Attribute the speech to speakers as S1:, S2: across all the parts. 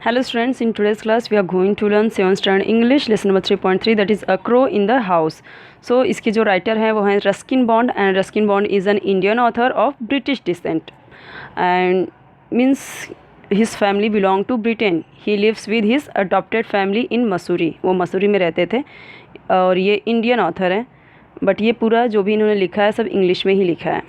S1: Hello students, in today's class we are going to learn 7th standard English lesson number 3.3 that is A Crow in the House. So इसके जो writer हैं वो हैं Ruskin Bond and Ruskin Bond is an Indian author of British descent and means his family belong to Britain. He lives with his adopted family in Mussoorie. वो मसूरी में रहते थे और ये इंडियन ऑथर हैं बट ये पूरा जो भी इन्होंने लिखा है सब इंग्लिश में ही लिखा है.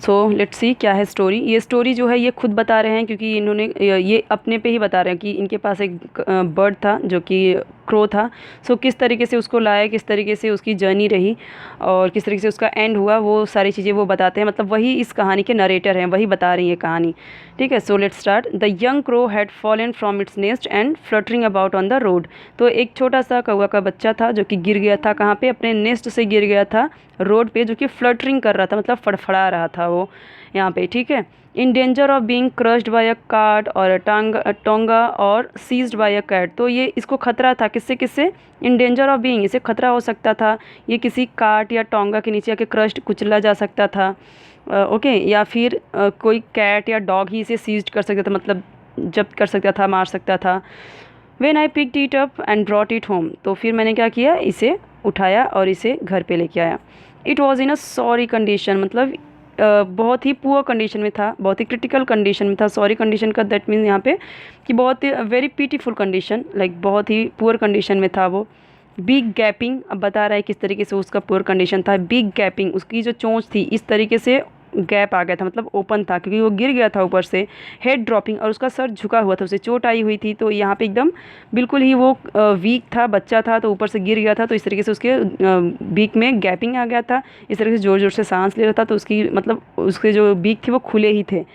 S1: सो लेट्स सी क्या है स्टोरी. ये स्टोरी जो है ये खुद बता रहे हैं क्योंकि इन्होंने ये अपने पे ही बता रहे हैं कि इनके पास एक बर्ड था जो कि क्रो था. सो किस तरीके से उसको लाया, किस तरीके से उसकी जर्नी रही और किस तरीके से उसका एंड हुआ, वो सारी चीज़ें वो बताते हैं. मतलब वही इस कहानी के नरेटर हैं, वही बता रही है कहानी. ठीक है. So let's start. The young crow had fallen from its nest and fluttering about on the road. तो एक छोटा सा कौवा का बच्चा था जो कि गिर गया था. कहाँ पे? अपने नेस्ट से गिर गया था रोड पे, जो कि फ्लटरिंग कर रहा था, मतलब फड़फड़ा रहा था वो यहाँ पे. ठीक है. In danger of being crushed bye a cart और टोंगा और सीज्ड बाय अ कैट. तो ये इसको खतरा था. किससे किससे? इन डेंजर ऑफ बीइंग, इसे खतरा हो सकता था ये किसी कार्ट या टोंगा के नीचे आके क्रश्ड कुचला जा सकता था. ओके. या फिर कोई कैट या डॉग ही इसे सीज्ड कर सकता था, मतलब जब्त कर सकता था, मार सकता था. When I picked it up and brought it home. तो फिर मैंने क्या किया, इसे उठाया और इसे घर पे लेके आया. It was in a sorry condition, मतलब बहुत ही पुअर कंडीशन में था, बहुत ही क्रिटिकल कंडीशन में था. सॉरी कंडीशन का दैट मीन्स यहाँ पे कि बहुत ही वेरी पीटीफुल कंडीशन, लाइक बहुत ही पुअर कंडीशन में था वो. बिग गैपिंग, अब बता रहा है किस तरीके से उसका पुअर कंडीशन था. बिग गैपिंग, उसकी जो चोंच थी इस तरीके से गैप आ गया था, मतलब ओपन था क्योंकि वो गिर गया था ऊपर से. हेड ड्रॉपिंग, और उसका सर झुका हुआ था, उसे चोट आई हुई थी. तो यहाँ पे एकदम बिल्कुल ही वो वीक था, बच्चा था तो ऊपर से गिर गया था, तो इस तरीके से उसके बीक में गैपिंग आ गया था. इस तरीके से ज़ोर ज़ोर से सांस ले रहा था, तो उसकी मतलब उसके जो बीक थे वो खुले ही थे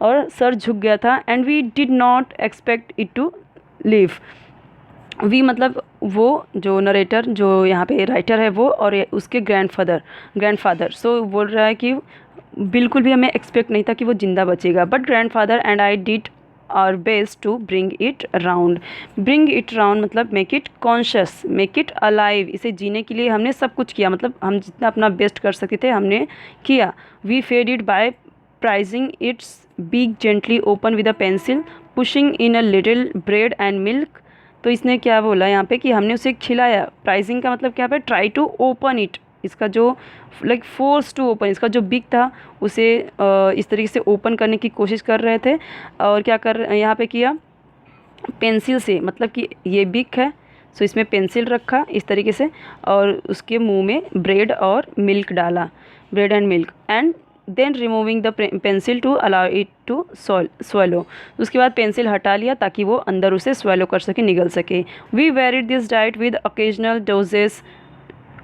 S1: और सर झुक गया था. And we did not expect it to live. We मतलब वो जो नरेटर, जो यहाँ पे राइटर है वो, और उसके ग्रैंडफादर. सो बोल रहा है कि बिल्कुल भी हमें एक्सपेक्ट नहीं था कि वो ज़िंदा बचेगा. But grandfather and I did our best to bring it round. Bring it round मतलब make it conscious, make it alive. इसे जीने के लिए हमने सब कुछ किया, मतलब हम जितना अपना बेस्ट कर सकते थे हमने किया. We fed it by prising its beak gently open with a pencil, pushing in a little bread and milk. तो इसने क्या बोला यहाँ पे कि हमने उसे खिलाया. प्राइजिंग का मतलब क्या है? Try to open it. इसका जो लाइक फोर्स टू ओपन, इसका जो बिग था उसे इस तरीके से ओपन करने की कोशिश कर रहे थे. और क्या कर यहाँ पे किया? पेंसिल से, मतलब कि ये बिग है सो इसमें पेंसिल रखा इस तरीके से और उसके मुंह में ब्रेड और मिल्क डाला, bread and milk. And then removing the pencil to allow it to swallow. उसके बाद पेंसिल हटा लिया ताकि वो अंदर उसे स्वेलो कर सके, निगल सके. We varied this diet with occasional doses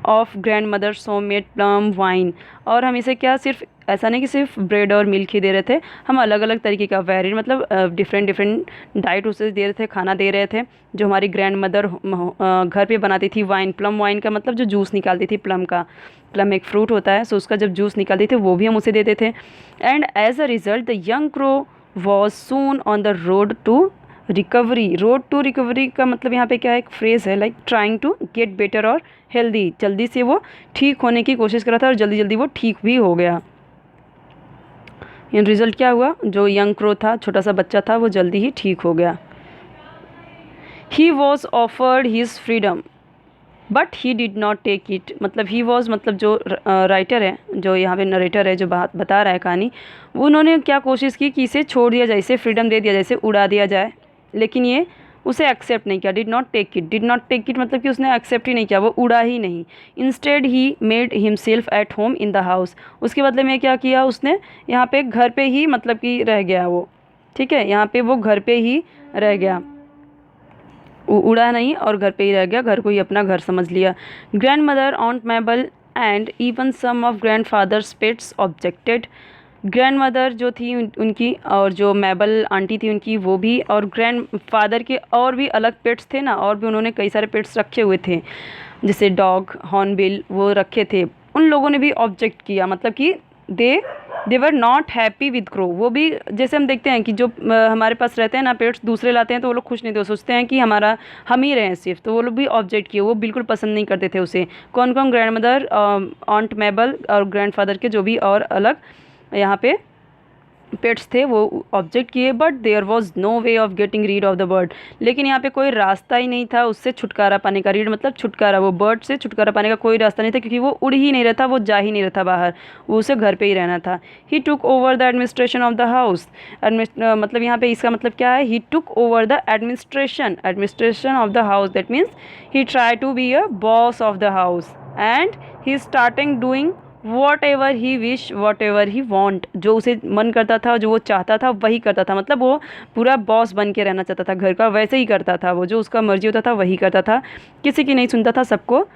S1: of grandmother's homemade plum wine. और हम इसे क्या, सिर्फ ऐसा नहीं कि सिर्फ ब्रेड और मिल्क ही दे रहे थे, हम अलग अलग तरीके का वेरिड मतलब डिफरेंट डाइट उसे दे रहे थे, खाना दे रहे थे जो हमारी ग्रैंड मदर घर पे बनाती थी. वाइन, प्लम वाइन का मतलब जो जूस निकालती थी प्लम का. प्लम एक फ्रूट होता है, सो उसका जब जूस निकालती थी वो भी हम उसे देते थे. And as a result the young crow was soon on the road to recovery. Road to recovery का मतलब यहाँ पे क्या है, एक फ्रेज़ है like trying to get better और हेल्दी. जल्दी से वो ठीक होने की कोशिश कर रहा था और जल्दी जल्दी वो ठीक भी हो गया. इन रिज़ल्ट क्या हुआ? जो यंग क्रो था, छोटा सा बच्चा था, वो जल्दी ही ठीक हो गया. He was offered his freedom but he did not take it. मतलब ही वॉज मतलब जो राइटर है, जो यहाँ पे नरेटर है, जो बात बता रहा है कहानी, उन्होंने क्या कोशिश की कि इसे छोड़ दिया जाए, इसे फ्रीडम दे दिया जाए, इसे उड़ा दिया जाए. लेकिन ये उसे एक्सेप्ट नहीं किया. Did not take it, did not take it मतलब कि उसने एक्सेप्ट ही नहीं किया, वो उड़ा ही नहीं. Instead he made himself at home in the house. उसके बदले में क्या किया उसने, यहाँ पे घर पे ही मतलब कि रह गया वो. ठीक है. यहाँ पे वो घर पे ही रह गया, उड़ा नहीं और घर पे ही रह गया, घर को ही अपना घर समझ लिया. Grandmother, aunt Mabel and even some of grandfather's pets objected. Grandmother जो थी उनकी और जो मैबल आंटी थी उनकी, वो भी, और ग्रैंड फादर के और भी अलग पेट्स थे ना, और भी उन्होंने कई सारे पेट्स रखे हुए थे जैसे डॉग, हॉर्नबिल, वो रखे थे. उन लोगों ने भी ऑब्जेक्ट किया, मतलब कि they were not happy with crow. वो भी, जैसे हम देखते हैं कि जो हमारे पास रहते हैं ना पेट्स, दूसरे लाते हैं तो वो लोग खुश नहीं थे, वो सोचते हैं कि हमारा हम ही रहें सिर्फ. तो वो लोग भी ऑब्जेक्ट किए, वो बिल्कुल पसंद नहीं करते थे उसे. कौन कौन? ग्रैंड मदर, ऑन्ट मैबल और ग्रैंड फादर के जो भी और अलग यहाँ पे पेट्स थे वो ऑब्जेक्ट किए, but there was no way of getting rid of the bird. लेकिन यहाँ पे कोई रास्ता ही नहीं था उससे छुटकारा पाने का। रीड मतलब छुटकारा, वो बर्ड से छुटकारा पाने का कोई रास्ता नहीं था, क्योंकि वो उड़ ही नहीं रहा था, वो जा ही नहीं रहा था बाहर, वो उसे घर पे ही रहना था। He took over the administration of the house. मतलब यहाँ पे इसका मतलब क्या है, he took over the administration of the house, that means he try to be a boss of the house and he starting doing whatever he wish whatever he want. जो उसे मन करता था, जो वो चाहता था वही करता था। मतलब वो पूरा बॉस बन के रहना चाहता था घर का, वैसे ही करता था वो, जो उसका मर्जी होता था वही करता था, किसी की नहीं सुनता था, सबको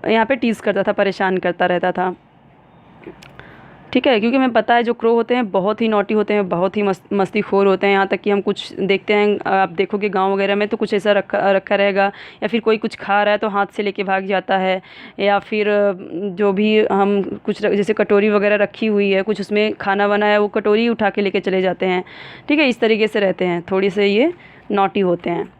S1: यहाँ पे टीज़ करता था, परेशान करता रहता था। ठीक है, क्योंकि हमें पता है जो क्रो होते हैं बहुत ही नॉटी होते हैं, बहुत ही मस्तीखोर होते हैं। यहाँ तक कि हम कुछ देखते हैं, आप देखोगे गांव वगैरह में तो कुछ ऐसा रखा रखा रहेगा, या फिर कोई कुछ खा रहा है तो हाथ से लेके भाग जाता है, या फिर जो भी हम कुछ जैसे कटोरी वगैरह रखी हुई है, कुछ उसमें खाना बना है, वो कटोरी उठा के लेके चले जाते हैं। ठीक है, इस तरीके से रहते हैं, थोड़ी से ये नॉटी होते हैं।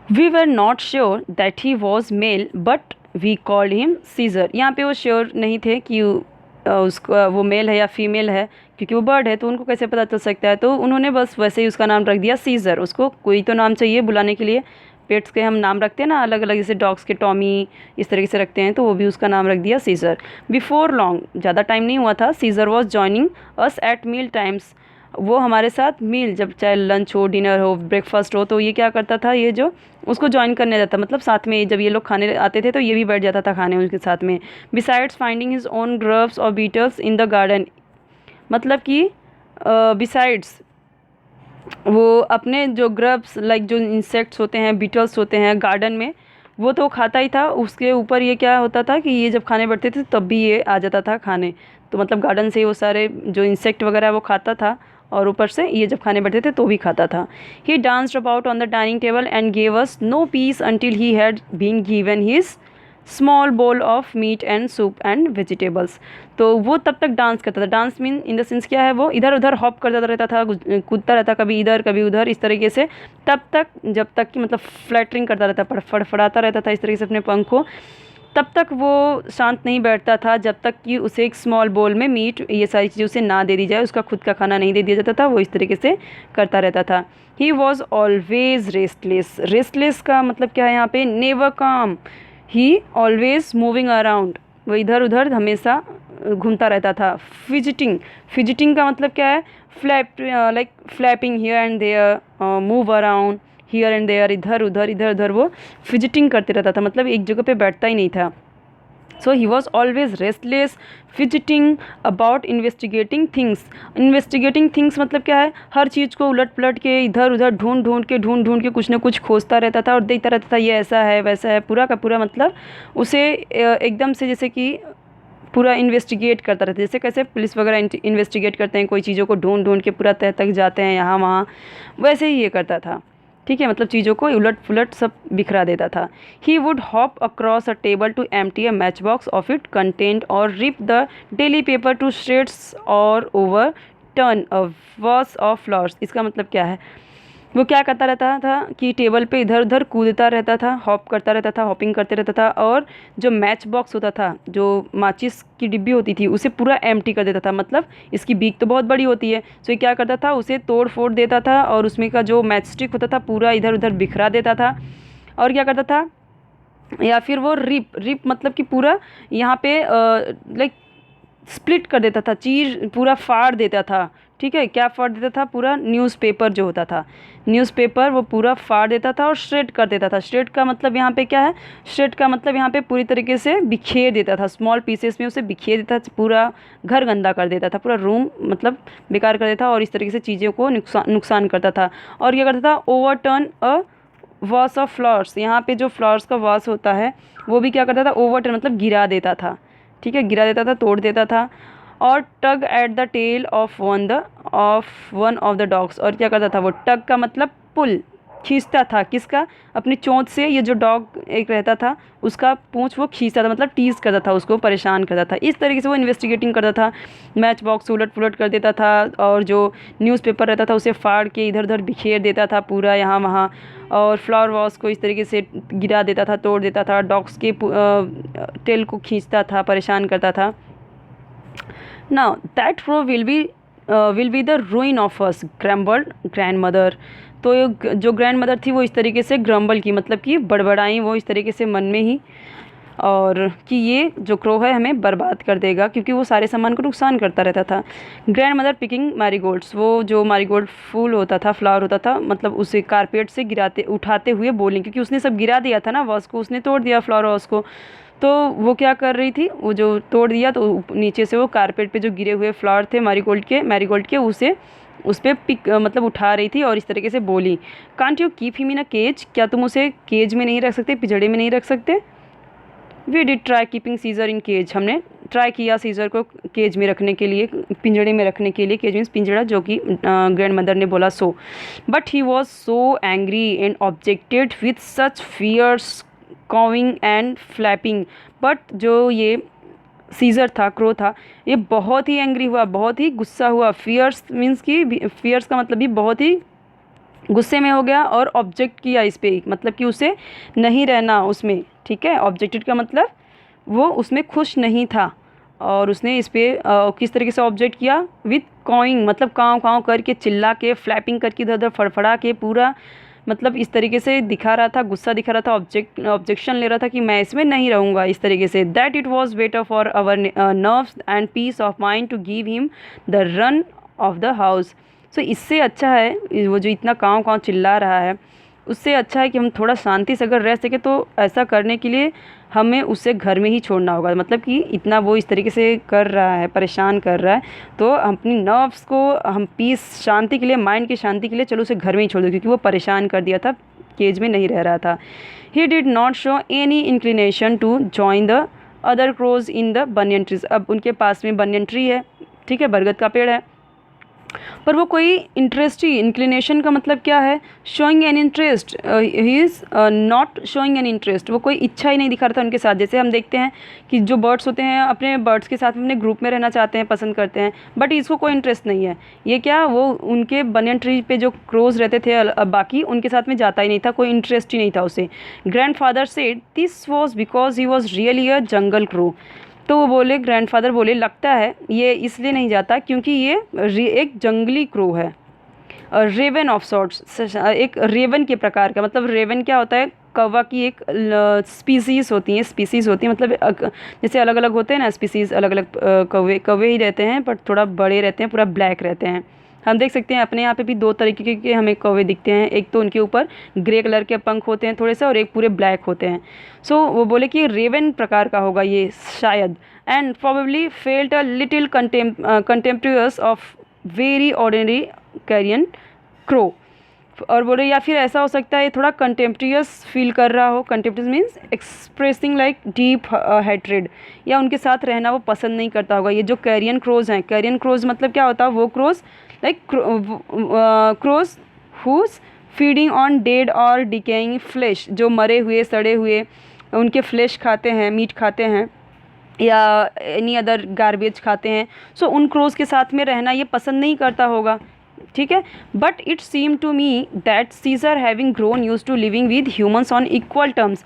S1: We were not sure that he was male but we called him Caesar. यहाँ पे वो श्योर नहीं थे कि उसको वो मेल है या फीमेल है, क्योंकि वो बर्ड है तो उनको कैसे पता चल सकता है, तो उन्होंने बस वैसे ही उसका नाम रख दिया सीज़र। उसको कोई तो नाम चाहिए बुलाने के लिए, पेट्स के हम नाम रखते हैं ना अलग अलग, जैसे डॉग्स के टॉमी इस तरीके से रखते हैं, तो वो भी उसका नाम रख दिया सीज़र। बिफोर लॉन्ग, ज़्यादा टाइम नहीं हुआ था, Caesar was joining us at meal times. वो हमारे साथ मील, जब चाहे लंच हो, डिनर हो, ब्रेकफास्ट हो, तो ये क्या करता था, ये जो उसको ज्वाइन करने जाता, मतलब साथ में जब ये लोग खाने आते थे तो ये भी बैठ जाता था खाने उनके साथ में। Besides finding his own grubs और बीटल्स इन द गार्डन। मतलब कि बिसाइड्स वो अपने जो ग्रब्स लाइक जो इंसेक्ट्स होते हैं, बीटल्स होते हैं गार्डन में, वो तो खाता ही था, उसके ऊपर ये क्या होता था कि ये जब खाने बैठते थे तब भी ये आ जाता था खाने। तो मतलब गार्डन से वो सारे जो इंसेक्ट वगैरह वो खाता था, और ऊपर से ये जब खाने बैठते थे तो भी खाता था। He danced about on the dining table and gave us no peace until he had been given his small bowl of meat and soup and vegetables. तो वो तब तक डांस करता था। Dance mean in the sense क्या है, वो इधर उधर हॉप करता रहता था, कूदता रहता, कभी इधर कभी उधर, इस तरीके से, तब तक जब तक कि मतलब फ्लैटरिंग करता रहता, फड़फड़ाता रहता था इस तरीके से अपने पंख को, तब तक वो शांत नहीं बैठता था जब तक कि उसे एक स्मॉल बोल में मीट ये सारी चीज़ें उसे ना दे दी जाए, उसका खुद का खाना नहीं दे दिया जाता था, वो इस तरीके से करता रहता था। ही वॉज ऑलवेज रेस्टलेस। रेस्टलेस का मतलब क्या है यहाँ पे, नेवर काम। ही ऑलवेज मूविंग अराउंड, वो इधर उधर हमेशा घूमता रहता था। फिजिटिंग, फिजिटिंग का मतलब क्या है, like flapping here and there, move around here and there, इधर उधर वो फिजिटिंग करते रहता था, मतलब एक जगह पे बैठता ही नहीं था। So he was always restless, fidgeting about investigating things. Investigating things मतलब क्या है, हर चीज़ को उलट पलट के इधर उधर ढूंढ ढूंढ के कुछ ना कुछ खोजता रहता था और देखता रहता था, ये ऐसा है वैसा है, पूरा का पूरा मतलब उसे एकदम से जैसे कि पूरा इन्वेस्टिगेट करता रहता है, जैसे कैसे पुलिस वगैरह इन्वेस्टिगेट करते हैं, कोई चीज़ों को ढूंढ के पूरा तह तक जाते हैं यहाँ वहाँ, वैसे ही ये करता था। ठीक है, मतलब चीज़ों को उलट पुलट सब बिखरा देता था। He would hop across a table to empty a matchbox of it content और rip the daily paper to shreds और overturn a vase of flowers. इसका मतलब क्या है, वो क्या करता रहता था कि टेबल पे इधर उधर कूदता रहता था, हॉप करता रहता था, हॉपिंग करते रहता था, और जो मैच बॉक्स होता था, जो माचिस की डिब्बी होती थी, उसे पूरा एम्प्टी कर देता था। मतलब इसकी बीक तो बहुत बड़ी होती है, सो ये क्या करता था, उसे तोड़ फोड़ देता था और उसमें का जो मैच स्टिक होता था पूरा इधर उधर बिखरा देता था। और क्या करता था, या फिर वो रिप मतलब कि पूरा यहाँ पे लाइक स्प्लिट कर देता था, चीर पूरा फाड़ देता था। ठीक है, क्या फाड़ देता था, पूरा न्यूज़पेपर जो होता था, न्यूज़पेपर वो पूरा फाड़ देता था और श्रेड कर देता था। श्रेड का मतलब यहाँ पे क्या है, श्रेड का मतलब यहाँ पे पूरी तरीके से बिखेर देता था, स्मॉल पीसेस में उसे बिखेर देता था, पूरा घर गंदा कर देता था, पूरा रूम मतलब बेकार कर देता था, और इस तरीके से चीज़ों को नुकसान करता था। और क्या करता था, overturn a vase of flowers. यहाँ पे जो फ्लावर्स का वॉस होता है वो भी क्या करता था, ओवरटर्न मतलब गिरा देता था। ठीक है, गिरा देता था, तोड़ देता था। और tug at the tail of one of the dogs. और क्या करता था, वो टग का मतलब पुल, खींचता था, किसका, अपनी चोंच से। ये जो डॉग एक रहता था उसका पूंछ वो खींचता था, मतलब टीज़ करता था, उसको परेशान करता था। इस तरीके से वो इन्वेस्टिगेटिंग करता था, मैच बॉक्स उलट पुलट कर देता था, और जो न्यूज़पेपर रहता था उसे फाड़ के इधर उधर बिखेर देता था पूरा यहाँ वहाँ, और फ्लावर वॉस को इस तरीके से गिरा देता था, तोड़ देता था, डॉग्स के टेल को खींचता था, परेशान करता था। Now that crow will be the ruin of us, grumbled grandmother. तो जो ग्रैंड मदर थी वो इस तरीके से ग्रम्बल की, मतलब कि बड़बड़ाई वो इस तरीके से मन में ही, और कि ये जो क्रो है हमें बर्बाद कर देगा, क्योंकि वो सारे सामान को नुकसान करता रहता था। ग्रैंड मदर पिकिंग मैरीगोल्ड्स, वो जो मैरीगोल्ड फूल होता था, फ्लावर होता था, मतलब उसे कारपेट से उठाते हुए बोली, क्योंकि उसने सब गिरा दिया था ना वॉस को, उसने तोड़ दिया फ्लावर वॉस को। तो वो क्या कर रही थी, वो जो तोड़ दिया तो नीचे से वो कारपेट पे जो गिरे हुए फ्लावर थे मैरीगोल्ड के उसे उस पर मतलब उठा रही थी और इस तरीके से बोली, can't you keep him in a cage, क्या तुम उसे केज में नहीं रख सकते, पिंजड़े में नहीं रख सकते। We did try keeping Caesar in cage, हमने ट्राई किया सीजर को केज में रखने के लिए, पिंजड़े में रखने के लिए, केज मीन्स पिंजड़ा, जो कि ग्रैंड मदर ने बोला so. But he was so angry and objected with such fierce cawing and flapping. But जो ये सीजर था, क्रो था, ये बहुत ही एंग्री हुआ, बहुत ही गुस्सा हुआ। फियर्स मीन्स कि फियर्स का मतलब भी बहुत ही गुस्से में हो गया, और ऑब्जेक्ट किया इस पर, मतलब कि उसे नहीं रहना उसमें, ठीक है। ऑब्जेक्टेड का मतलब वो उसमें खुश नहीं था, और उसने इस पर किस तरीके से ऑब्जेक्ट किया, विथ कॉइंग, मतलब काँव काँव करके, चिल्ला के, फ्लैपिंग करके, इधर उधर फड़फड़ा के, पूरा मतलब इस तरीके से दिखा रहा था, गुस्सा दिखा रहा था, ऑब्जेक्शन ले रहा था कि मैं इसमें नहीं रहूँगा, इस तरीके से। That it was better for our nerves and peace of mind to give him the run of the house. So इससे अच्छा है, वो जो इतना काँव काँव चिल्ला रहा है, उससे अच्छा है कि हम थोड़ा शांति से अगर रह सके, तो ऐसा करने के लिए हमें उसे घर में ही छोड़ना होगा। मतलब कि इतना वो इस तरीके से कर रहा है, परेशान कर रहा है, तो अपनी नर्व्स को हम पीस, शांति के लिए, माइंड की शांति के लिए, चलो उसे घर में ही छोड़ दो, क्योंकि वो परेशान कर दिया था, केज में नहीं रह रहा था। He did not show any inclination to join the other crows in the banyan trees. अब उनके पास में बनियन ट्री है, ठीक है, बरगद का पेड़ है, पर वो कोई इंटरेस्ट ही, इंक्लिनेशन का मतलब क्या है, showing an interest, he is not showing an interest, वो कोई इच्छा ही नहीं दिखा रहा था उनके साथ। जैसे हम देखते हैं कि जो बर्ड्स होते हैं अपने बर्ड्स के साथ अपने ग्रुप में रहना चाहते हैं, पसंद करते हैं, बट इसको कोई इंटरेस्ट नहीं है। ये क्या, वो उनके बनियन ट्री पे जो क्रोज रहते थे बाकी, उनके साथ में जाता ही नहीं था, कोई इंटरेस्ट ही नहीं था उसे। Grand father said this was because he was really a jungle crow. तो वो बोले, ग्रैंडफादर बोले, लगता है ये इसलिए नहीं जाता क्योंकि ये एक जंगली क्रो है, रेवन ऑफ सॉर्ट्स, एक रेवन के प्रकार का। मतलब रेवन क्या होता है, कौवा की एक स्पीसीज़ होती है, मतलब जैसे अलग अलग होते हैं ना स्पीसीज़, अलग अलग कौवे ही रहते हैं, बट थोड़ा बड़े रहते हैं, पूरा ब्लैक रहते हैं। हम देख सकते हैं अपने यहाँ पे भी दो तरीके के हमें कौवे दिखते हैं, एक तो उनके ऊपर ग्रे कलर के पंख होते हैं थोड़े से, और एक पूरे ब्लैक होते हैं। सो वो बोले कि रेवन प्रकार का होगा ये शायद, and probably felt a little contemptuous of very ordinary carrion crow. और बोले या फिर ऐसा हो सकता है ये थोड़ा कंटेम्प्टियस फील कर रहा हो, contemptuous means expressing like deep hatred, या उनके साथ रहना वो पसंद नहीं करता होगा। ये जो कैरियन क्रोज हैं, कैरियन क्रोज मतलब क्या होता है, वो crows like crows who's feeding on dead और डिकेइंग फ्लेश, जो मरे हुए सड़े हुए उनके फ्लेश खाते हैं, मीट खाते हैं, या एनी अदर गार्बेज खाते हैं। सो उन क्रोज के साथ में रहना ये पसंद नहीं करता होगा, ठीक है। But it seem to me that Caesar having grown used to living with humans on equal terms.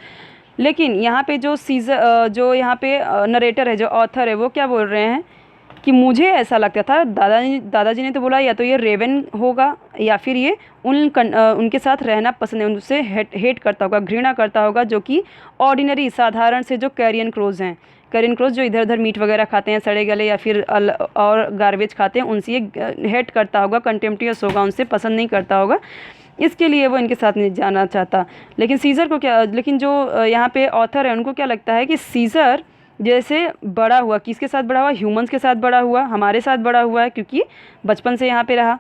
S1: लेकिन यहाँ पे जो सीजर, जो यहाँ पे नरेटर है, जो ऑथर है, वो क्या बोल रहे हैं कि मुझे ऐसा लगता था, दादाजी ने तो बोला या तो ये रेवन होगा, या फिर ये उनके साथ रहना पसंद है, उनसे हेट करता होगा, घृणा करता होगा, जो कि ऑर्डिनरी, साधारण से जो कैरियन क्रोज हैं, कैरियन क्रोज जो इधर उधर मीट वगैरह खाते हैं, सड़े गले या फिर और गार्बेज खाते हैं, उनसे ये हेट करता होगा, कंटेम्प्टियस होगा, उनसे पसंद नहीं करता होगा, इसके लिए वो इनके साथ नहीं जाना चाहता। लेकिन सीज़र को क्या, लेकिन जो यहाँ पे ऑथर है उनको क्या लगता है कि सीज़र जैसे बड़ा हुआ, किसके साथ बड़ा हुआ, ह्यूमंस के साथ बड़ा हुआ, हमारे साथ बड़ा हुआ है, क्योंकि बचपन से यहाँ पे रहा।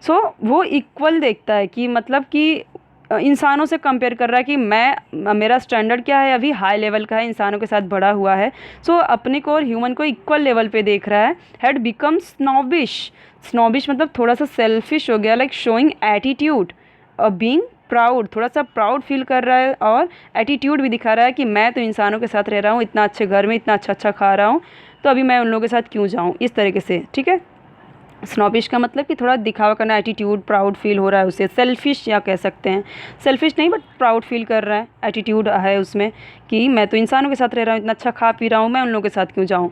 S1: सो वो इक्वल देखता है कि मतलब कि इंसानों से कंपेयर कर रहा है कि मेरा स्टैंडर्ड क्या है, अभी हाई लेवल का है, इंसानों के साथ बड़ा हुआ है। सो अपने को और ह्यूमन को इक्वल लेवल पे देख रहा है। हैड बिकम स्नॉबिश, स्नॉबिश मतलब थोड़ा सा सेल्फिश हो गया, लाइक शोइंग एटीट्यूड और बीइंग प्राउड, थोड़ा सा प्राउड फील कर रहा है, और एटीट्यूड भी दिखा रहा है कि मैं तो इंसानों के साथ रह रहा हूँ, इतना अच्छे घर में इतना अच्छा अच्छा खा रहा हूँ, तो अभी मैं उन लोगों के साथ क्यों जाऊँ, इस तरीके से, ठीक है। स्नॉबिश का मतलब कि थोड़ा दिखावा करना, एटीट्यूड, प्राउड फील हो रहा है उसे। सेल्फिश या कह सकते हैं, सेल्फिश नहीं बट प्राउड फील कर रहा है, एटीट्यूड है उसमें कि मैं तो इंसानों के साथ रह रहा हूँ, इतना अच्छा खा पी रहा हूँ, मैं उन लोगों के साथ क्यों जाऊँ।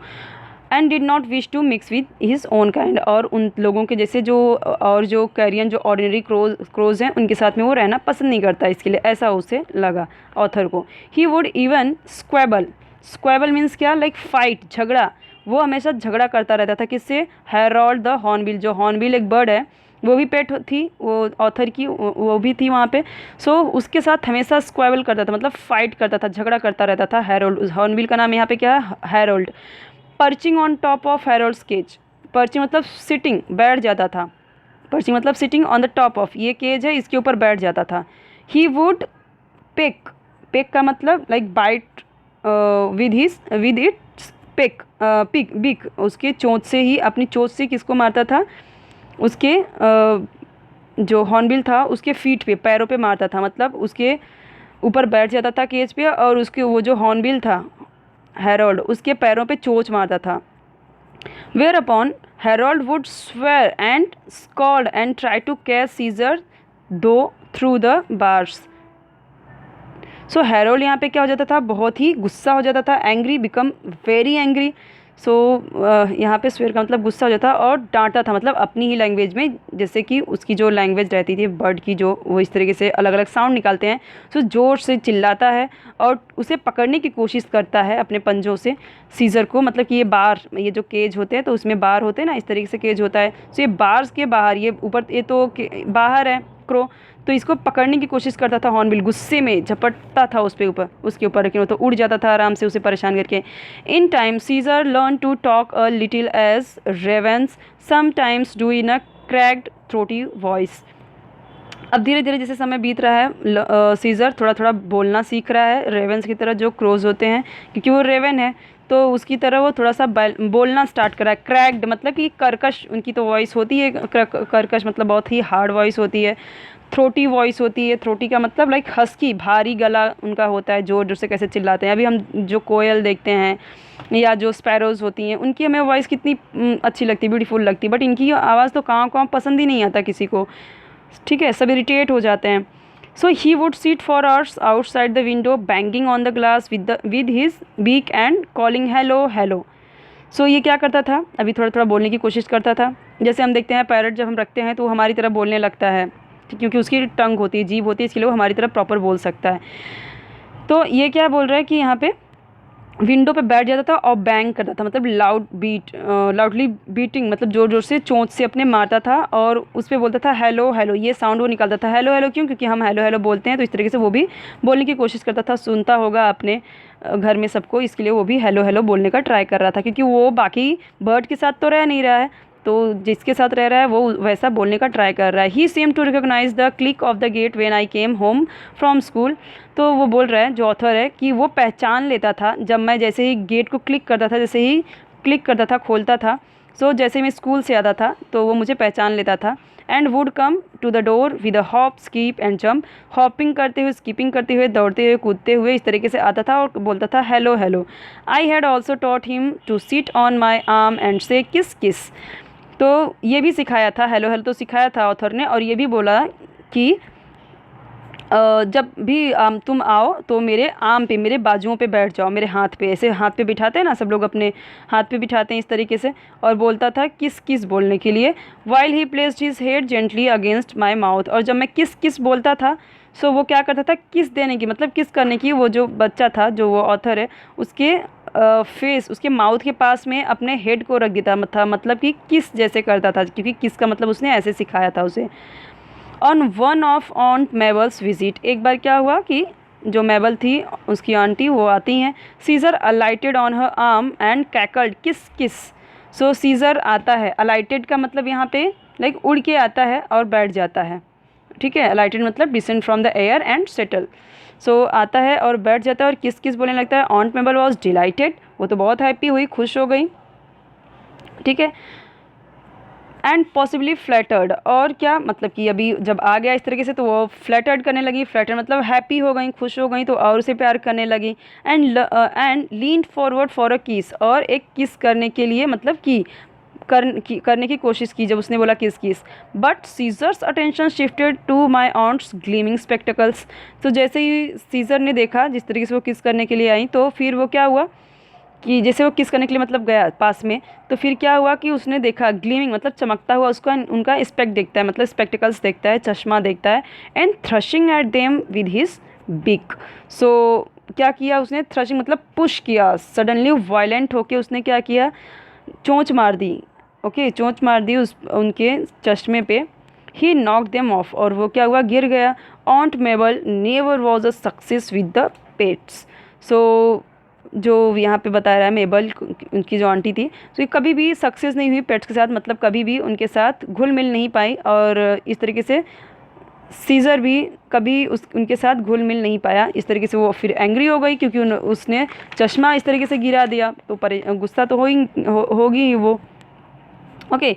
S1: And did not wish to mix with his own kind, और उन लोगों के जैसे जो और जो कैरियन जो ऑर्डिनरी क्रोज हैं उनके साथ में वो रहना पसंद नहीं करता, इसके लिए ऐसा उसे लगा ऑथर को। He would even squabble, squabble means क्या, लाइक फाइट, झगड़ा, वो हमेशा झगड़ा करता रहता था किससे, हैरोल्ड द हॉर्नबिल, जो हॉर्नबिल एक बर्ड है वो भी पेट थी वो ऑथर की, वो भी थी वहाँ पे। सो उसके साथ हमेशा स्क्वेबल करता था, मतलब फाइट करता था, झगड़ा करता रहता था हैरोल्ड। उस हॉर्नबिल का नाम यहाँ पे क्या है, Harold. Perching on top of Harold's cage, perching मतलब सिटिंग, बैठ जाता था, पर्चिंग मतलब sitting on the top of, ये केज है इसके ऊपर बैठ जाता था। ही वुड पेक, पेक का मतलब like bite with its peck, pick beak, उसके चोंच से ही, अपनी चोंच से किसको मारता था, उसके जो हॉर्नबिल था उसके फीट पे, पैरों पे मारता था, मतलब उसके ऊपर बैठ जाता था केज पे और उसके वो जो हॉर्नबिल था हैरोल्ड उसके पैरों पे चोंच मारता था। Whereupon Harold would swear and scold and try to catch Caesar though through the bars. So Harold यहाँ पे क्या हो जाता था, बहुत ही गुस्सा हो जाता था, एंग्री, बिकम वेरी एंग्री। सो यहाँ पे स्वेयर का मतलब गुस्सा हो जाता और डांटता था, मतलब अपनी ही लैंग्वेज में, जैसे कि उसकी जो लैंग्वेज रहती थी बर्ड की, जो वो इस तरीके से अलग अलग साउंड निकालते हैं, सो ज़ोर से चिल्लाता है और उसे पकड़ने की कोशिश करता है अपने पंजों से सीजर को, मतलब कि ये बार, ये जो केज होते हैं तो उसमें बार होते हैं ना, इस तरीके से केज होता है। सो ये बार्स के बाहर, ये ऊपर, ये तो बाहर है क्रो, तो इसको पकड़ने की कोशिश करता था हॉर्नबिल, गुस्से में झपटता था उसके ऊपर, लेकिन वो तो उड़ जाता था आराम से उसे परेशान करके। In time Caesar learn to talk a little as ravens sometimes do in a cracked throaty voice. अब धीरे धीरे जैसे समय बीत रहा है सीजर थोड़ा थोड़ा बोलना सीख रहा है रेवेंस की तरह, जो क्रोज होते हैं, क्योंकि वो रेवन है तो उसकी तरह वो थोड़ा सा बोलना स्टार्ट करा है। क्रैक्ड मतलब कि कर्कश उनकी तो वॉइस होती है, कर्कश मतलब बहुत ही हार्ड वॉइस होती है। थ्रोटी वॉइस होती है, थ्रोटी का मतलब लाइक हस्की, भारी गला उनका होता है, जोर जोर से कैसे चिल्लाते हैं। अभी हम जो कोयल देखते हैं या जो स्पैरोज़ होती हैं उनकी हमें वॉइस कितनी अच्छी लगती है, ब्यूटीफुल लगती है, बट इनकी आवाज़ तो काँव काँव पसंद ही नहीं आता किसी को, ठीक है, सब इरिटेट हो जाते हैं। So he would sit for hours outside the window banging on the glass with his beak and calling hello hello. So ये क्या करता था, अभी थोड़ा थोड़ा बोलने की कोशिश करता था। जैसे हम देखते हैं पैरट जब हम रखते हैं तो वो हमारी तरह बोलने लगता है, क्योंकि उसकी टंग होती है, जीभ होती है, इसके लिए वो हमारी तरह प्रॉपर बोल सकता है। तो ये क्या बोल रहा है कि यहाँ पे विंडो पे बैठ जाता था और बैंग करता था, मतलब लाउडली बीटिंग, मतलब ज़ोर ज़ोर से चोंच से अपने मारता था और उस पर बोलता था हेलो हेलो, ये साउंड वो निकालता था। हेलो हेलो क्यों, क्योंकि हम हेलो हेलो बोलते हैं, तो इस तरीके से वो भी बोलने की कोशिश करता था, सुनता होगा अपने घर में सबको, इसके लिए वो भी हेलो हेलो बोलने का ट्राई कर रहा था, क्योंकि वो बाकी बर्ड के साथ तो रह नहीं रहा है, तो जिसके साथ रह रहा है वो वैसा बोलने का ट्राई कर रहा है। He seem to recognise the click of the gate when I came home from school. तो वो बोल रहा है, जो ऑथर है, कि वो पहचान लेता था जब मैं जैसे ही गेट को क्लिक करता था, जैसे ही क्लिक करता था, खोलता था, सो जैसे मैं स्कूल से आता था तो वो मुझे पहचान लेता था। And would come to the door with a hop skip and jump, hopping करते हुए, स्कीपिंग करते हुए, दौड़ते हुए, कूदते हुए, इस तरीके से आता था और बोलता था hello hello. I had also taught him to sit on my arm and say kiss किस। तो ये भी सिखाया था, हेलो हेलो तो सिखाया था ऑथर ने, और ये भी बोला कि जब भी तुम आओ तो मेरे आर्म पे, मेरे बाजुओं पे बैठ जाओ, मेरे हाथ पे, ऐसे हाथ पे बिठाते हैं ना सब लोग, अपने हाथ पे बिठाते हैं इस तरीके से, और बोलता था किस किस बोलने के लिए। While he placed his head gently against my mouth, और जब मैं किस किस बोलता था सो वो क्या करता था, किस देने की, मतलब किस करने की, वो जो बच्चा था, जो वो ऑथर है, उसके फेस, उसके माउथ के पास में अपने हेड को रख देता था, मतलब कि किस जैसे करता था, क्योंकि किस का मतलब उसने ऐसे सिखाया था उसे। On one of aunt Mabel's visit, एक बार क्या हुआ कि जो मेबल थी उसकी आंटी वो आती हैं। Caesar alighted on her arm and cackled kiss kiss. So scissor आता है, अलाइटेड का मतलब यहाँ पे लाइक उड़ के आता है और बैठ जाता है, ठीक है, अलाइटेड मतलब descend from the air and settle. So आता है और बैठ जाता है और किस किस बोलने लगता है। ऑन्ट मेबल वॉज डिलाइटेड, वो तो बहुत हैप्पी हुई, खुश हो गई, ठीक है। एंड पॉसिबली फ्लैटर्ड, और क्या मतलब कि अभी जब आ गया इस तरीके से तो वो फ्लैटर्ड करने लगी, फ्लैटर मतलब हैप्पी हो गई, खुश हो गई, तो और उसे प्यार करने लगी। And leaned forward for a किस, और एक किस करने के लिए, मतलब कि करने की कोशिश की जब उसने बोला kiss kiss. But Caesar's attention shifted to my aunt's gleaming spectacles. तो जैसे ही सीजर ने देखा जिस तरीके से वो किस करने के लिए आई, तो फिर वो क्या हुआ कि जैसे वो किस करने के लिए मतलब गया पास में, तो फिर क्या हुआ कि उसने देखा ग्लीमिंग मतलब चमकता हुआ उसका उनका स्पेक्ट देखता है, मतलब स्पेक्टिकल्स देखता है, चश्मा देखता है, and threshing at them with his बिक। सो क्या किया उसने, थ्रशिंग मतलब पुश किया, सडनली वायलेंट होके उसने क्या किया, चोंच मार दी। ओके, चोंच मार दी उस उनके चश्मे पे। ही नॉक देम ऑफ, और वो क्या हुआ, गिर गया। Aunt Mabel never was a success with the pets. So जो यहाँ पे बता रहा है मेबल, उनकी जो आंटी थी, तो ये कभी भी सक्सेस नहीं हुई पेट्स के साथ, मतलब कभी भी उनके साथ घुल मिल नहीं पाई, और इस तरीके से सीज़र भी कभी उनके साथ घुल मिल नहीं पाया। इस तरीके से वो फिर एंग्री हो गई क्योंकि उसने चश्मा इस तरीके से गिरा दिया, तो गुस्सा तो होगी ही वो। ओके,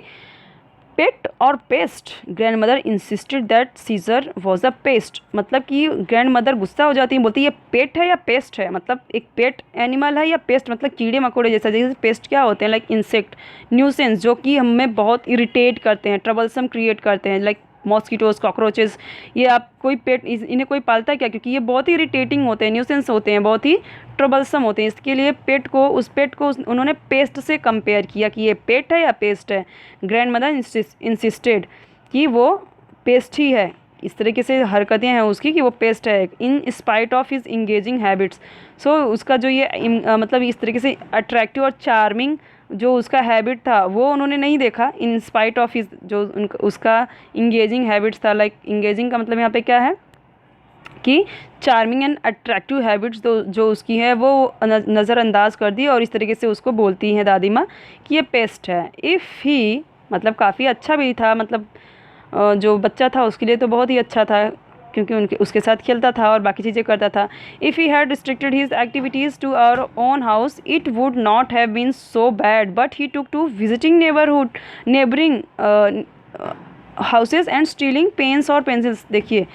S1: पेट और pest, grandmother insisted that Caesar was a pest, मतलब कि ग्रैंड मदर गुस्सा हो जाती है, बोलती है ये पेट है या पेस्ट है, मतलब एक पेट एनिमल है या पेस्ट मतलब कीड़े मकोड़े जैसा। जैसे पेस्ट क्या होते हैं, लाइक इंसेक्ट, न्यूसेंस, जो कि हमें बहुत इरिटेट करते हैं, ट्रबलसम क्रिएट करते हैं, लाइक मॉस्किटोज, कॉकरोचेस। ये आप कोई पेट इन्हें कोई पालता है क्या, क्योंकि ये बहुत ही इरिटेटिंग होते हैं, न्यूसेंस होते हैं, बहुत ही ट्रबलसम होते हैं। इसके लिए उस पेट को उन्होंने पेस्ट से कंपेयर किया कि ये पेट है या पेस्ट है। ग्रैंड मदर इंसिस्टेड कि वो पेस्ट ही है, इस तरीके से हरकतें हैं उसकी कि वो पेस्ट है, in spite of his engaging habits. So उसका जो ये मतलब इस तरीके से अट्रैक्टिव और चार्मिंग जो उसका हैबिट था वो उन्होंने नहीं देखा, इन स्पाइट ऑफ हिज जो उसका इंगेजिंग हैबिट्स था। लाइक इंगेजिंग का मतलब यहाँ पे क्या है कि चार्मिंग एंड अट्रैक्टिव हैबिट्स जो उसकी है वो नज़रअंदाज कर दी, और इस तरीके से उसको बोलती हैं दादी माँ कि ये पेस्ट है। इफ़ ही मतलब काफ़ी अच्छा भी था, मतलब जो बच्चा था उसके लिए तो बहुत ही अच्छा था, क्योंकि उसके साथ खेलता था और बाकी चीज़ें करता था। If he had restricted his activities to our own house it would not have been so bad, but he took to visiting neighbouring houses and stealing pens और पेंसिल्स। देखिए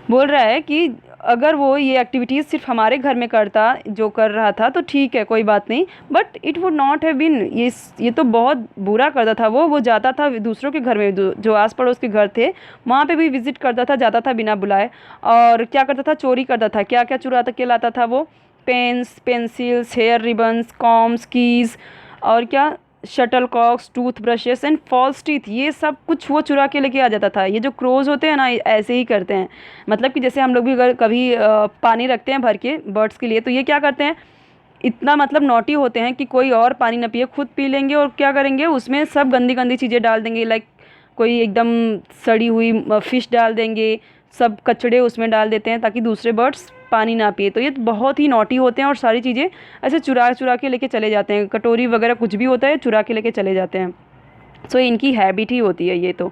S1: बोल रहा है कि अगर वो ये एक्टिविटीज़ सिर्फ हमारे घर में करता, जो कर रहा था, तो ठीक है, कोई बात नहीं, but it would not have been, ये तो बहुत बुरा करता था। वो जाता था दूसरों के घर में, जो आस पड़ोस के घर थे वहाँ पे भी विजिट करता था, जाता था बिना बुलाए, और क्या करता था, चोरी करता था। क्या क्या चुराता के लाता था वो, pens, pencils, hair ribbons, combs, keys, और क्या, shuttlecocks, toothbrushes and false teeth, ये सब कुछ वो चुरा के लेके आ जाता था। ये जो क्रोज होते हैं ना, ऐसे ही करते हैं, मतलब कि जैसे हम लोग भी अगर कभी पानी रखते हैं भर के बर्ड्स के लिए, तो ये क्या करते हैं, इतना मतलब नॉटी होते हैं कि कोई और पानी ना पिए, खुद पी लेंगे, और क्या करेंगे, उसमें सब गंदी गंदी चीज़ें डाल देंगे, लाइक कोई एकदम सड़ी हुई फिश डाल देंगे, सब कचड़े उसमें डाल देते हैं ताकि दूसरे बर्ड्स पानी ना पिए। तो ये बहुत ही नॉटी होते हैं और सारी चीज़ें ऐसे चुरा चुरा के लेके चले जाते हैं, कटोरी वगैरह कुछ भी होता है चुरा के लेके चले जाते हैं। सो इनकी हैबिट ही होती है ये तो।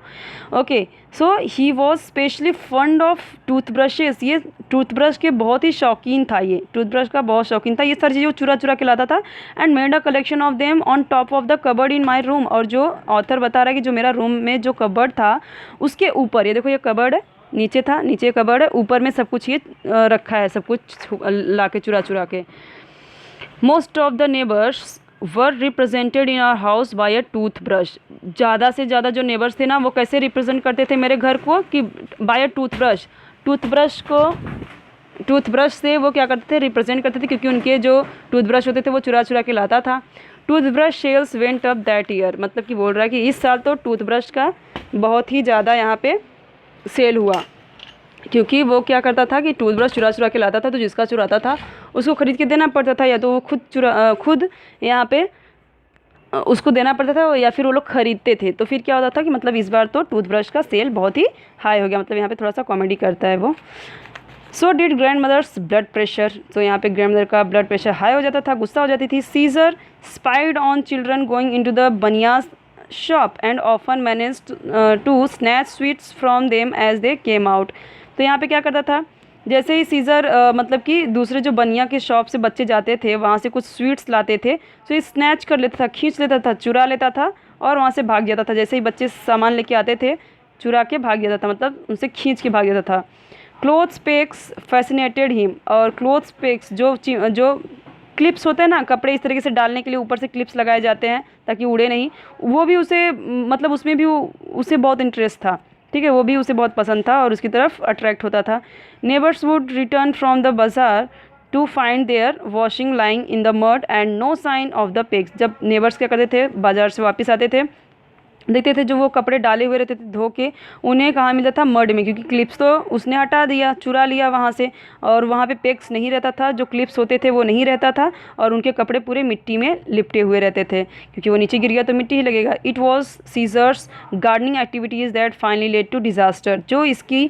S1: Okay, so he was specially fund of toothbrushes, ये टूथब्रश के बहुत ही शौकीन था, ये टूथब्रश का बहुत शौकीन था। ये सारी चीज़ें वो चुरा चुरा के लाता था, and made a collection of them on top of the cupboard in my room. और जो ऑथर बता रहा है कि जो मेरा रूम में जो कबर्ड था उसके ऊपर, ये देखो ये कबर्ड है, नीचे था, नीचे कबर्ड है, ऊपर में सब कुछ ये रखा है, सब कुछ ला के चुरा चुरा के। Most of the neighbours were represented in our house by a toothbrush. ज़्यादा से ज़्यादा जो नेबर्स थे ना, वो कैसे रिप्रेजेंट करते थे मेरे घर को, कि बाय अ टूथब्रश, टूथब्रश से वो क्या करते थे, रिप्रेजेंट करते थे, क्योंकि उनके जो टूथब्रश होते थे वो चुरा चुरा के लाता था। Toothbrush sales went up that year, मतलब कि बोल रहा है कि इस साल तो टूथब्रश का बहुत ही ज़्यादा यहाँ पे सेल हुआ, क्योंकि वो क्या करता था कि टूथब्रश चुरा चुरा के लाता था, तो जिसका चुराता था उसको ख़रीद के देना पड़ता था, या तो वो खुद यहाँ पे उसको देना पड़ता था, या फिर वो लोग ख़रीदते थे। तो फिर क्या होता था कि मतलब इस बार तो टूथब्रश का सेल बहुत ही हाई हो गया, मतलब यहाँ पे थोड़ा सा कॉमेडी करता है वो। So did grandmother's blood pressure, तो यहाँ पे ग्रैंड मदर का ब्लड प्रेशर हाई हो जाता था, गुस्सा हो जाती थी। Caesar spied on children going into the bania's shop and often managed to snatch sweets from them as they came out. तो यहाँ पे क्या करता था, जैसे ही सीज़र मतलब कि दूसरे जो बनिया के शॉप से बच्चे जाते थे, वहाँ से कुछ स्वीट्स लाते थे, तो ये स्नैच कर लेता था, खींच लेता था, चुरा लेता था, और वहाँ से भाग जाता था। जैसे ही बच्चे सामान लेके आते थे, चुरा के भाग जाता था, मतलब उनसे खींच के भाग जाता था। क्लोथ्स पेक्स फैसिनेटेड हिम, और क्लोथ्स पेक्स जो क्लिप्स होते हैं ना, कपड़े इस तरीके से डालने के लिए ऊपर से क्लिप्स लगाए जाते हैं ताकि उड़े नहीं, वो भी उसे मतलब उसमें भी उसे बहुत इंटरेस्ट था, ठीक है, वो भी उसे बहुत पसंद था और उसकी तरफ अट्रैक्ट होता था। Neighbours would return from the bazaar to find their washing lying in the mud and no sign of the pigs. जब नेबर्स क्या करते थे, बाजार से वापस आते थे, देखते थे जो वो कपड़े डाले हुए रहते थे धो के, उन्हें कहाँ मिलता था, मड में, क्योंकि क्लिप्स तो उसने हटा दिया, चुरा लिया वहाँ से, और वहाँ पे पेक्स नहीं रहता था, जो क्लिप्स होते थे वो नहीं रहता था, और उनके कपड़े पूरे मिट्टी में लिपटे हुए रहते थे, क्योंकि वो नीचे गिर गया तो मिट्टी ही लगेगा। It was Caesar's gardening activities that finally led to disaster. जो इसकी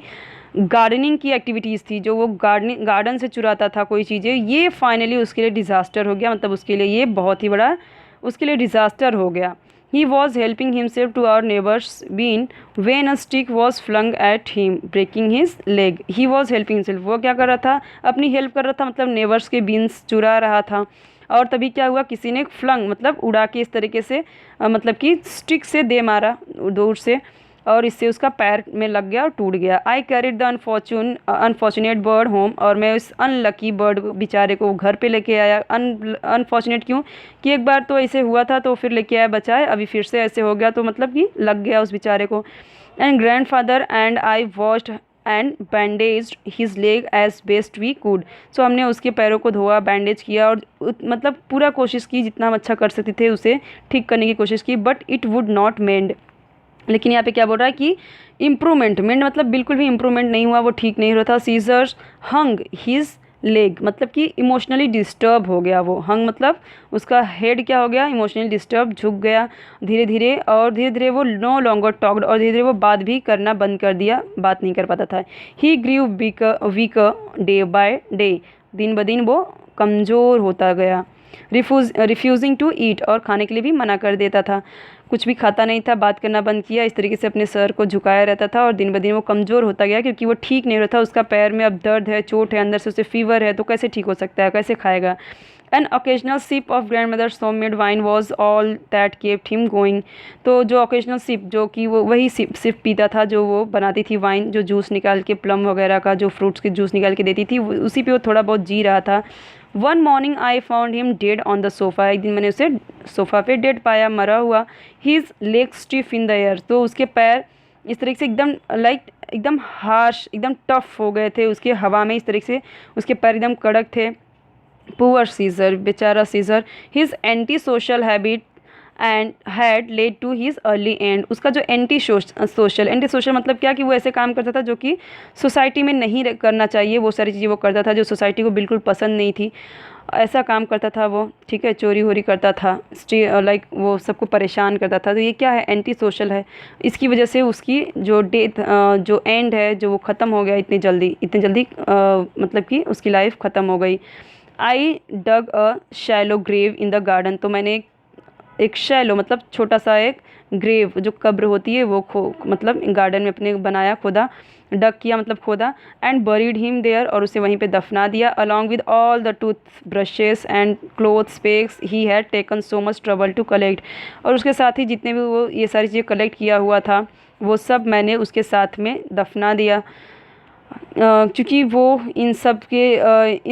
S1: गार्डनिंग की एक्टिविटीज़ थी, जो वो गार्डन से चुराता था कोई चीज़ें, ये फाइनली उसके लिए डिज़ास्टर हो गया, मतलब उसके लिए ये बहुत ही बड़ा उसके लिए डिज़ास्टर हो गया। He was helping himself to our neighbor's bean when a stick was flung at him, breaking his leg. He was helping himself. वो क्या कर रहा था, अपनी हेल्प कर रहा था, मतलब नेबर्स के बीन्स चुरा रहा था, और तभी क्या हुआ, किसी ने फ्लंग मतलब उड़ा के इस तरीके से मतलब कि स्टिक से दे मारा दूर से, और इससे उसका पैर में लग गया और टूट गया। I carried the unfortunate bird home, और मैं उस अनलकी बर्ड बेचारे को घर पे लेके आया। अनफॉर्चुनेट क्यों, कि एक बार तो ऐसे हुआ था तो फिर लेके आया बचाए, अभी फिर से ऐसे हो गया तो मतलब कि लग गया उस बेचारे को। And grandfather and I washed and bandage his leg as best we could. So हमने उसके पैरों को धोआ, बैंडेज किया, और मतलब पूरा कोशिश की, जितना हम अच्छा कर सकते थे उसे ठीक करने की कोशिश की, बट इट वुड नॉट मेंड। लेकिन यहाँ पे क्या बोल रहा है कि इम्प्रूवमेंट, मेंड मतलब बिल्कुल भी इम्प्रूवमेंट नहीं हुआ, वो ठीक नहीं हो रहा था। सीजर्स हंग हिज लेग, मतलब कि इमोशनली डिस्टर्ब हो गया वो। हंग मतलब उसका हेड क्या हो गया, इमोशनली डिस्टर्ब, झुक गया धीरे धीरे, और धीरे धीरे वो नो लॉन्गर टॉक्ड, और धीरे धीरे वो बात भी करना बंद कर दिया, बात नहीं कर पाता था। He grew weaker day by day, दिन ब दिन वो कमज़ोर होता गया। रिफ्यूजिंग टू ईट, और खाने के लिए भी मना कर देता था, कुछ भी खाता नहीं था, बात करना बंद किया, इस तरीके से अपने सर को झुकाया रहता था, और दिन ब दिन वो कमज़ोर होता गया, क्योंकि वो ठीक नहीं रहता। उसका पैर में अब दर्द है, चोट है, अंदर से उसे फीवर है, तो कैसे ठीक हो सकता है, कैसे खाएगा। An occasional sip of grandmother's homemade wine was all that kept him going. तो जो ओकेजनल सिप, जो कि वो वही सिप पीता था जो वो बनाती थी वाइन, जो जूस निकाल के, प्लम वगैरह का जो फ्रूट्स के जूस निकाल के देती थी, उसी पे वो थोड़ा बहुत जी रहा था। One morning I found him dead on the sofa, एक दिन मैंने उसे सोफ़ा पे डेड पाया, मरा हुआ। His leg stiff in the air, तो उसके पैर इस तरीके से एकदम एकदम हार्श, एकदम टफ हो गए थे उसके हवा में, इस तरीके से उसके पैर एकदम कड़क थे। पुअर सीजर, बेचारा Caesar. His antisocial habit and had led to his early end, उसका जो एंटी सोशल मतलब क्या, कि वो ऐसे काम करता था जो कि सोसाइटी में नहीं करना चाहिए, वो सारी चीज़ें वो करता था जो सोसाइटी को बिल्कुल पसंद नहीं थी, ऐसा काम करता था वो, ठीक है, चोरी वोरी करता था, लाइक वो सबको परेशान करता था। तो ये क्या है, एंटी सोशल है। इसकी वजह से उसकी जो डेथ, जो एंड है, जो वो ख़त्म हो गया इतनी जल्दी मतलब कि उसकी लाइफ ख़त्म हो गई। I dug a shallow grave in the garden, तो मैंने एक शैलो मतलब छोटा सा एक ग्रेव, जो कब्र होती है, वो मतलब गार्डन में अपने बनाया, खोदा, डग किया मतलब खोदा, एंड बरीड हिम देयर, और उसे वहीं पे दफना दिया, along with all the toothbrushes and clothes pegs he had taken so much trouble to collect, और उसके साथ ही जितने भी वो ये सारी चीज़ें कलेक्ट किया हुआ था, वो सब मैंने उसके साथ में दफना दिया, क्योंकि वो इन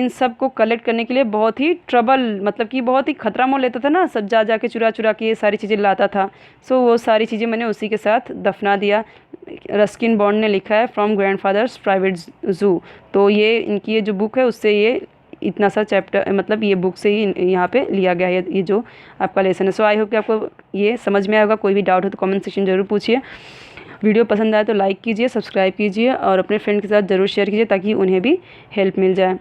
S1: सब को कलेक्ट करने के लिए बहुत ही ट्रबल, मतलब कि बहुत ही खतरा मोल लेता था ना, सब जा के चुरा के ये सारी चीज़ें लाता था। सो वो सारी चीज़ें मैंने उसी के साथ दफना दिया। रस्किन बॉन्ड ने लिखा है फ्रॉम ग्रैंडफादर्स प्राइवेट जू। तो ये इनकी ये जो बुक है उससे ये इतना सा चैप्टर, मतलब ये बुक से ही यहाँ पे लिया गया है ये जो आपका लेसन है। सो आई होप कि आपको ये समझ में आएगा। कोई भी डाउट हो तो कमेंट सेक्शन जरूर पूछिए। वीडियो पसंद आए तो लाइक कीजिए, सब्सक्राइब कीजिए, और अपने फ्रेंड के साथ ज़रूर शेयर कीजिए ताकि उन्हें भी हेल्प मिल जाए।